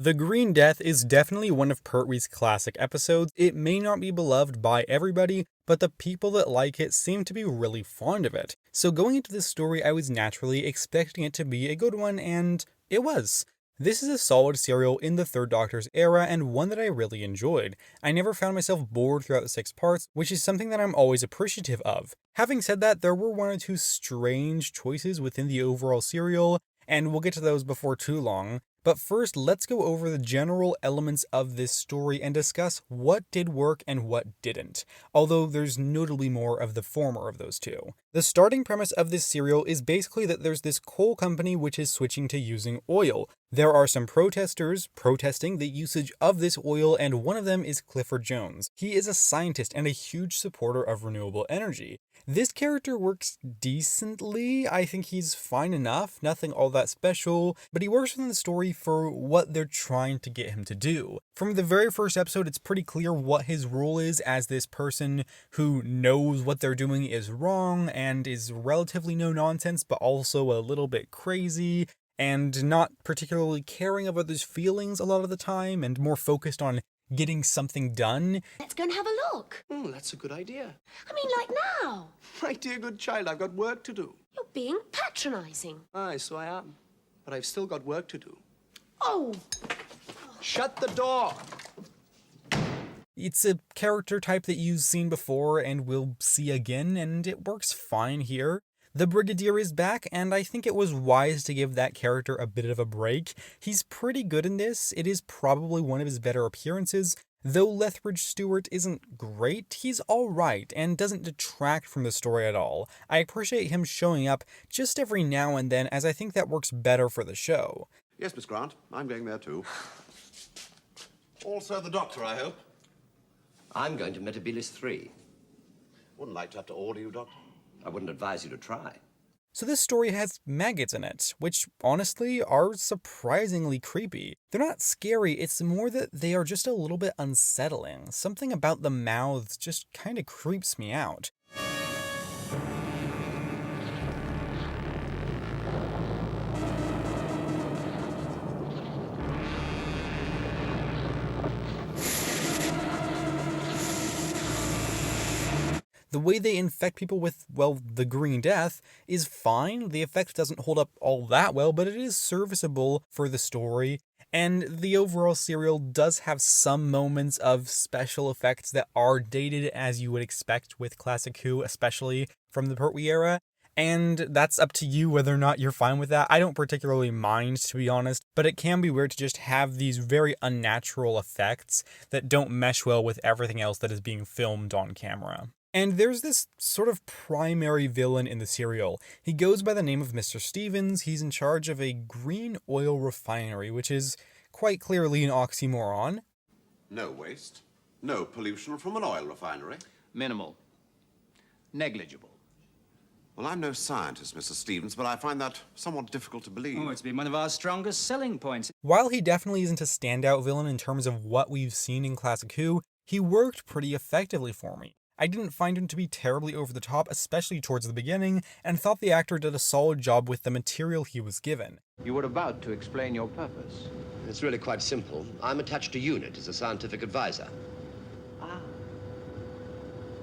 The Green Death is definitely one of Pertwee's classic episodes. It may not be beloved by everybody, but the people that like it seem to be really fond of it. So going into this story, I was naturally expecting it to be a good one, and it was. This is a solid serial in the Third Doctor's era, and one that I really enjoyed. I never found myself bored throughout the 6 parts, which is something that I'm always appreciative of. Having said that, there were one or two strange choices within the overall serial, and we'll get to those before too long. But first, let's go over the general elements of this story and discuss what did work and what didn't, although there's notably more of the former of those two. The starting premise of this serial is basically that there's this coal company which is switching to using oil. There are some protesters protesting the usage of this oil, and one of them is Clifford Jones. He is a scientist and a huge supporter of renewable energy. This character works decently. I think he's fine enough, nothing all that special, but he works within the story for what they're trying to get him to do. From the very first episode, it's pretty clear what his role is as this person who knows what they're doing is wrong and is relatively no nonsense, but also a little bit crazy, and not particularly caring of others' feelings a lot of the time, and more focused on getting something done. Let's go and have a look. Oh, that's a good idea. I mean, like now. My dear good child, I've got work to do. You're being patronising. Aye, so I am. But I've still got work to do. Oh, Shut the door! It's a character type that you've seen before and will see again, and it works fine here. The Brigadier is back, and I think it was wise to give that character a bit of a break. He's pretty good in this. It is probably one of his better appearances. Though Lethbridge Stewart isn't great, he's alright and doesn't detract from the story at all. I appreciate him showing up just every now and then, as I think that works better for the show. Yes, Miss Grant, I'm going there too. Also the Doctor, I hope. I'm going to Metabilis 3. Wouldn't like to have to order you, Doctor. I wouldn't advise you to try. So this story has maggots in it, which honestly are surprisingly creepy. They're not scary, it's more that they are just a little bit unsettling. Something about the mouths just kind of creeps me out. The way they infect people with, well, the Green Death is fine. The effect doesn't hold up all that well, but it is serviceable for the story. And the overall serial does have some moments of special effects that are dated, as you would expect with Classic Who, especially from the Pertwee era. And that's up to you whether or not you're fine with that. I don't particularly mind, to be honest, but it can be weird to just have these very unnatural effects that don't mesh well with everything else that is being filmed on camera. And there's this sort of primary villain in the serial. He goes by the name of Mr. Stevens. He's in charge of a green oil refinery, which is quite clearly an oxymoron. No waste, no pollution from an oil refinery. Minimal. Negligible. Well, I'm no scientist, Mr. Stevens, but I find that somewhat difficult to believe. Oh, it's been one of our strongest selling points. While he definitely isn't a standout villain in terms of what we've seen in Classic Who, he worked pretty effectively for me. I didn't find him to be terribly over the top, especially towards the beginning, and thought the actor did a solid job with the material he was given. You were about to explain your purpose. It's really quite simple. I'm attached to UNIT as a scientific advisor. Ah.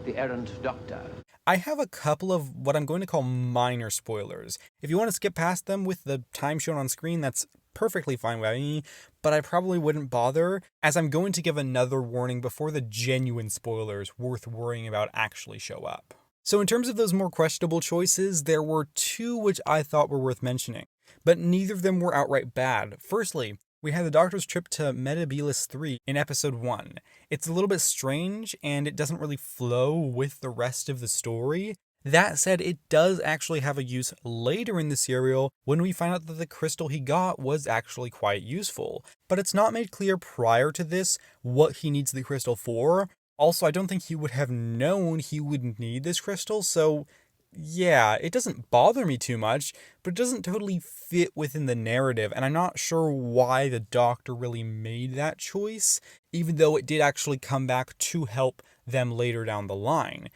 The errant doctor. I have a couple of what I'm going to call minor spoilers. If you want to skip past them with the time shown on screen, that's perfectly fine by me, but I probably wouldn't bother, as I'm going to give another warning before the genuine spoilers worth worrying about actually show up. So in terms of those more questionable choices, there were two which I thought were worth mentioning, but neither of them were outright bad. Firstly, we had the Doctor's trip to Metabilis 3 in episode 1. It's a little bit strange, and it doesn't really flow with the rest of the story. That said, it does actually have a use later in the serial when we find out that the crystal he got was actually quite useful. But it's not made clear prior to this what he needs the crystal for. Also, I don't think he would have known he would need this crystal, so yeah, it doesn't bother me too much, but it doesn't totally fit within the narrative, and I'm not sure why the Doctor really made that choice, even though it did actually come back to help them later down the line.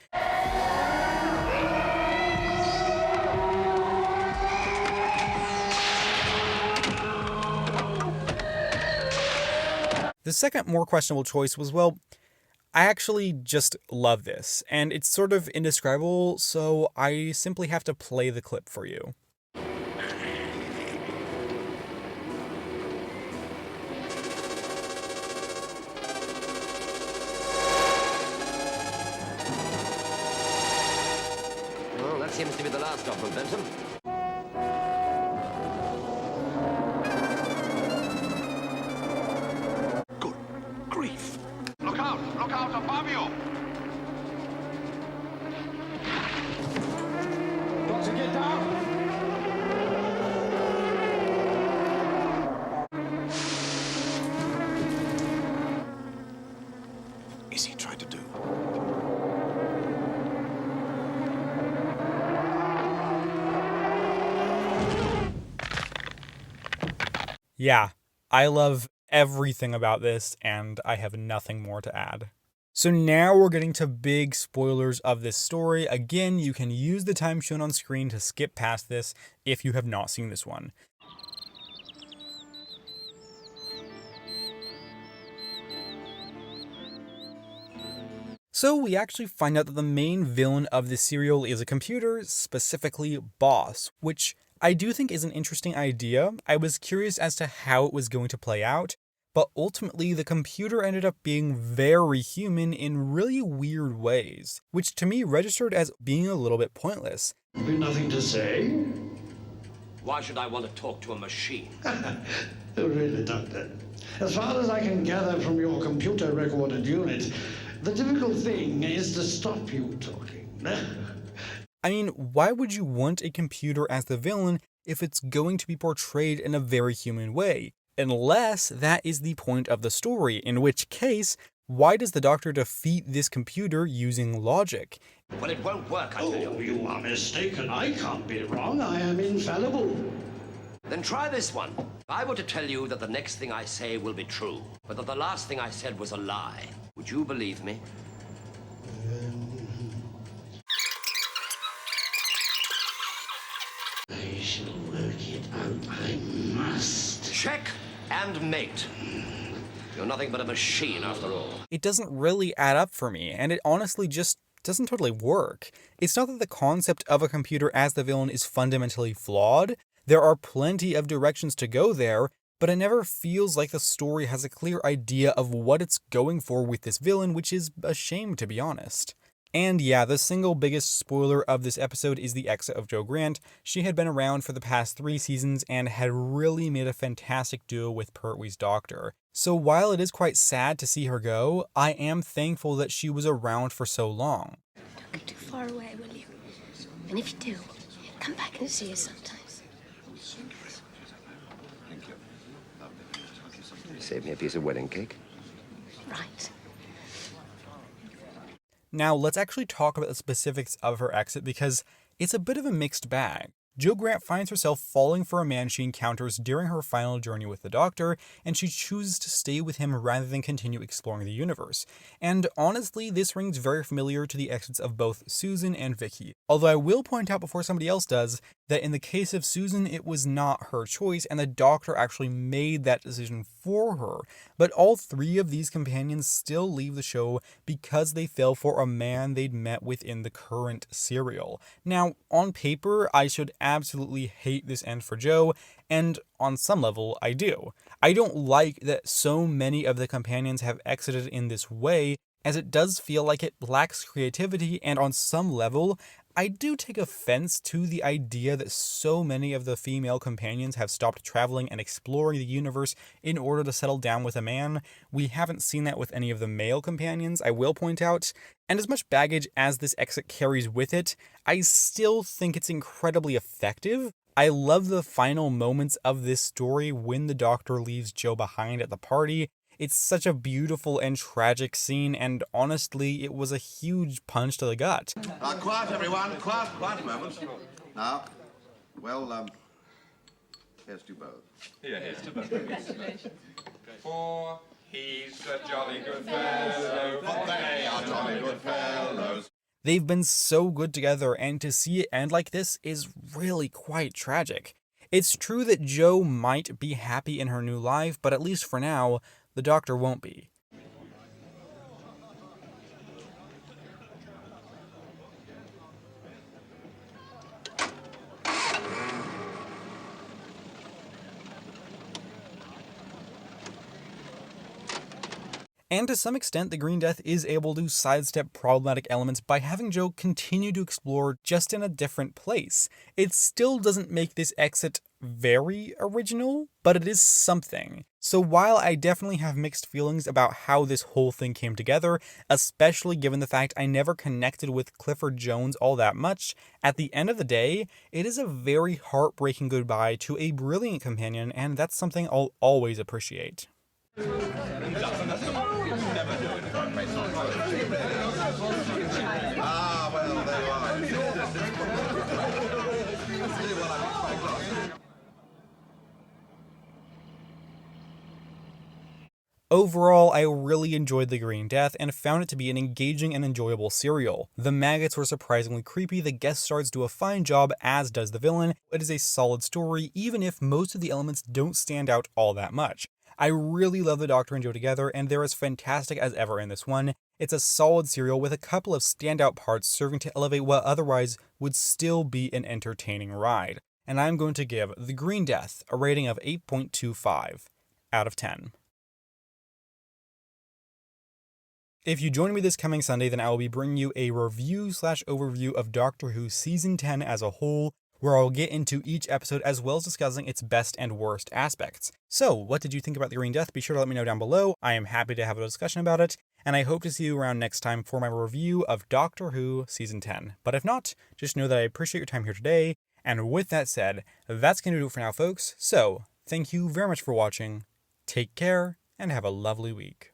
The second, more questionable choice was, well, I actually just love this, and it's sort of indescribable, so I simply have to play the clip for you. Well, that seems to be the last of them, Benson. Good grief. Look out above you. Doctor, get down! Is he trying to do? Yeah, I love everything about this, and I have nothing more to add. So now we're getting to big spoilers of this story. Again, you can use the time shown on screen to skip past this if you have not seen this one. So we actually find out that the main villain of this serial is a computer, specifically Boss, which I do think is an interesting idea. I was curious as to how it was going to play out, but ultimately the computer ended up being very human in really weird ways, which to me registered as being a little bit pointless. Be nothing to say? Why should I want to talk to a machine? Really, Doctor. As far as I can gather from your computer recorded unit, the difficult thing is to stop you talking. I mean, why would you want a computer as the villain if it's going to be portrayed in a very human way? Unless that is the point of the story, in which case, why does the Doctor defeat this computer using logic? Well, it won't work, I tell you. Oh, you are mistaken. I can't be wrong. I am infallible. Then try this one. I were to tell you that the next thing I say will be true, but that the last thing I said was a lie. Would you believe me? I shall work it out. I must. Check and mate. You're nothing but a machine after all. It doesn't really add up for me, and it honestly just doesn't totally work. It's not that the concept of a computer as the villain is fundamentally flawed. There are plenty of directions to go there, but it never feels like the story has a clear idea of what it's going for with this villain, which is a shame, to be honest. And yeah, the single biggest spoiler of this episode is the exit of Jo Grant. She had been around for the past 3 seasons and had really made a fantastic duo with Pertwee's Doctor. So while it is quite sad to see her go, I am thankful that she was around for so long. Don't go too far away, will you? And if you do, come back and see us sometimes. Save me a piece of wedding cake. Right. Now, let's actually talk about the specifics of her exit because it's a bit of a mixed bag. Jo Grant finds herself falling for a man she encounters during her final journey with the Doctor, and she chooses to stay with him rather than continue exploring the universe. And honestly, this rings very familiar to the exits of both Susan and Vicky. Although I will point out before somebody else does, that in the case of Susan, it was not her choice, and the Doctor actually made that decision for her. But all 3 of these companions still leave the show because they fell for a man they'd met within the current serial. Now, on paper, I should absolutely hate this end for Jo, and on some level, I do. I don't like that so many of the companions have exited in this way, as it does feel like it lacks creativity, and on some level, I do take offense to the idea that so many of the female companions have stopped traveling and exploring the universe in order to settle down with a man. We haven't seen that with any of the male companions, I will point out, and as much baggage as this exit carries with it, I still think it's incredibly effective. I love the final moments of this story when the Doctor leaves Jo behind at the party. It's such a beautiful and tragic scene, and honestly, it was a huge punch to the gut. Quiet, everyone. Quiet a moment. Now, well, here's to both. Yeah, here's to both. For he's a jolly good fellow, for they are jolly good fellows. They've been so good together, and to see it end like this is really quite tragic. It's true that Jo might be happy in her new life, but at least for now, the Doctor won't be. And to some extent, the Green Death is able to sidestep problematic elements by having Jo continue to explore just in a different place. It still doesn't make this exit very original, but it is something. So while I definitely have mixed feelings about how this whole thing came together, especially given the fact I never connected with Clifford Jones all that much, at the end of the day, it is a very heartbreaking goodbye to a brilliant companion, and that's something I'll always appreciate. Overall, I really enjoyed The Green Death and found it to be an engaging and enjoyable serial. The maggots were surprisingly creepy, the guest stars do a fine job, as does the villain. It is a solid story, even if most of the elements don't stand out all that much. I really love the Doctor and Jo together, and they're as fantastic as ever in this one. It's a solid serial with a couple of standout parts serving to elevate what otherwise would still be an entertaining ride. And I'm going to give The Green Death a rating of 8.25 out of 10. If you join me this coming Sunday, then I will be bringing you a review/overview of Doctor Who Season 10 as a whole, where I'll get into each episode as well as discussing its best and worst aspects. So, what did you think about The Green Death? Be sure to let me know down below. I am happy to have a discussion about it, and I hope to see you around next time for my review of Doctor Who Season 10. But if not, just know that I appreciate your time here today, and with that said, that's going to do it for now, folks. So, thank you very much for watching, take care, and have a lovely week.